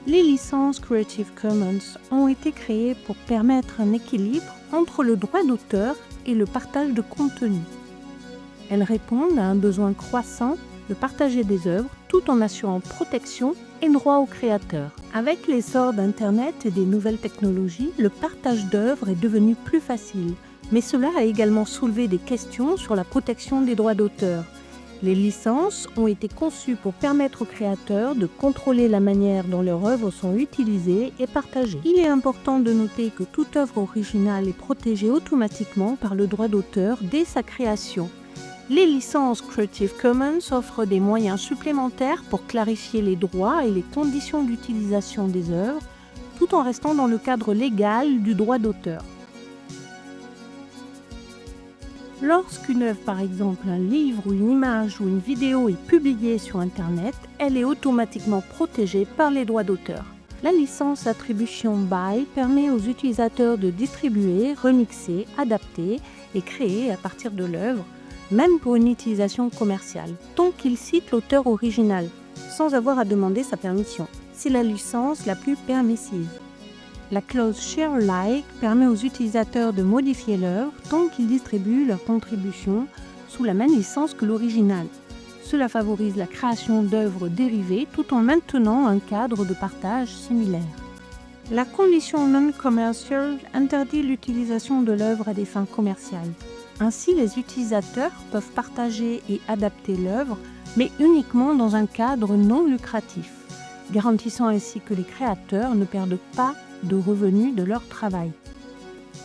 Les licences Creative Commons ont été créées pour permettre un équilibre entre le droit d'auteur et le partage de contenu. Elles répondent à un besoin croissant de partager des œuvres tout en assurant protection et droit aux créateurs. Avec l'essor d'Internet et des nouvelles technologies, le partage d'œuvres est devenu plus facile, mais cela a également soulevé des questions sur la protection des droits d'auteur. Les licences ont été conçues pour permettre aux créateurs de contrôler la manière dont leurs œuvres sont utilisées et partagées. Il est important de noter que toute œuvre originale est protégée automatiquement par le droit d'auteur dès sa création. Les licences Creative Commons offrent des moyens supplémentaires pour clarifier les droits et les conditions d'utilisation des œuvres, tout en restant dans le cadre légal du droit d'auteur. Lorsqu'une œuvre, par exemple un livre ou une image ou une vidéo est publiée sur Internet, elle est automatiquement protégée par les droits d'auteur. La licence Attribution by permet aux utilisateurs de distribuer, remixer, adapter et créer à partir de l'œuvre, même pour une utilisation commerciale, tant qu'il cite l'auteur original, sans avoir à demander sa permission. C'est la licence la plus permissive. La clause Share Alike permet aux utilisateurs de modifier l'œuvre tant qu'ils distribuent leur contribution sous la même licence que l'original. Cela favorise la création d'œuvres dérivées tout en maintenant un cadre de partage similaire. La condition non commercial interdit l'utilisation de l'œuvre à des fins commerciales. Ainsi, les utilisateurs peuvent partager et adapter l'œuvre, mais uniquement dans un cadre non lucratif, garantissant ainsi que les créateurs ne perdent pas de revenus de leur travail.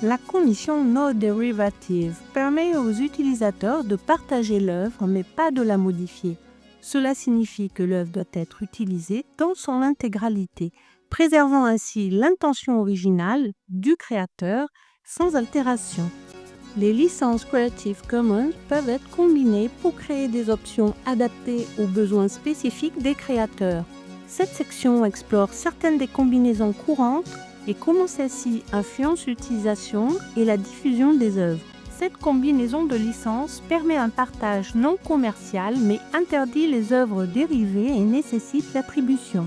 La condition no derivative permet aux utilisateurs de partager l'œuvre mais pas de la modifier. Cela signifie que l'œuvre doit être utilisée dans son intégralité, préservant ainsi l'intention originale du créateur sans altération. Les licences Creative Commons peuvent être combinées pour créer des options adaptées aux besoins spécifiques des créateurs. Cette section explore certaines des combinaisons courantes et comment celles-ci influencent l'utilisation et la diffusion des œuvres. Cette combinaison de licences permet un partage non commercial mais interdit les œuvres dérivées et nécessite l'attribution.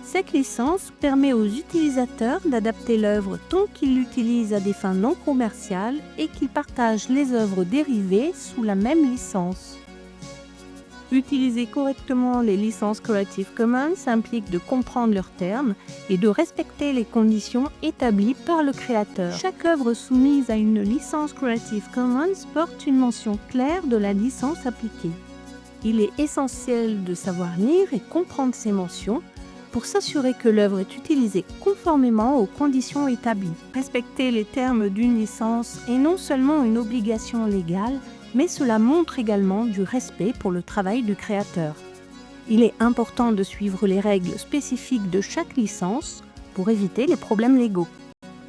Cette licence permet aux utilisateurs d'adapter l'œuvre tant qu'ils l'utilisent à des fins non commerciales et qu'ils partagent les œuvres dérivées sous la même licence. Utiliser correctement les licences Creative Commons implique de comprendre leurs termes et de respecter les conditions établies par le créateur. Chaque œuvre soumise à une licence Creative Commons porte une mention claire de la licence appliquée. Il est essentiel de savoir lire et comprendre ces mentions pour s'assurer que l'œuvre est utilisée conformément aux conditions établies. Respecter les termes d'une licence est non seulement une obligation légale, mais cela montre également du respect pour le travail du créateur. Il est important de suivre les règles spécifiques de chaque licence pour éviter les problèmes légaux.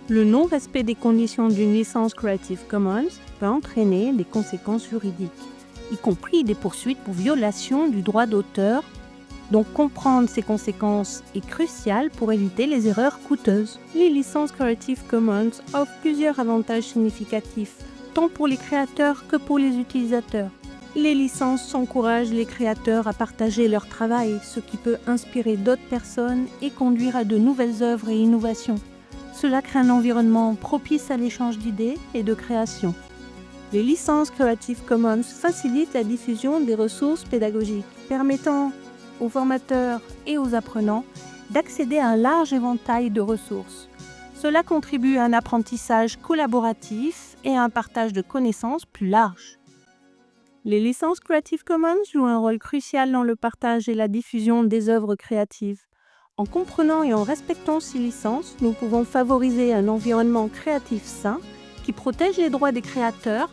Le non-respect des conditions d'une licence Creative Commons peut entraîner des conséquences juridiques, y compris des poursuites pour violation du droit d'auteur. Donc comprendre ces conséquences est crucial pour éviter les erreurs coûteuses. Les licences Creative Commons offrent plusieurs avantages significatifs, tant pour les créateurs que pour les utilisateurs. Les licences encouragent les créateurs à partager leur travail, ce qui peut inspirer d'autres personnes et conduire à de nouvelles œuvres et innovations. Cela crée un environnement propice à l'échange d'idées et de création. Les licences Creative Commons facilitent la diffusion des ressources pédagogiques, permettant aux formateurs et aux apprenants d'accéder à un large éventail de ressources. Cela contribue à un apprentissage collaboratif et à un partage de connaissances plus large. Les licences Creative Commons jouent un rôle crucial dans le partage et la diffusion des œuvres créatives. En comprenant et en respectant ces licences, nous pouvons favoriser un environnement créatif sain qui protège les droits des créateurs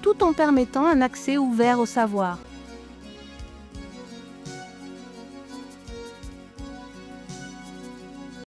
tout en permettant un accès ouvert au savoir.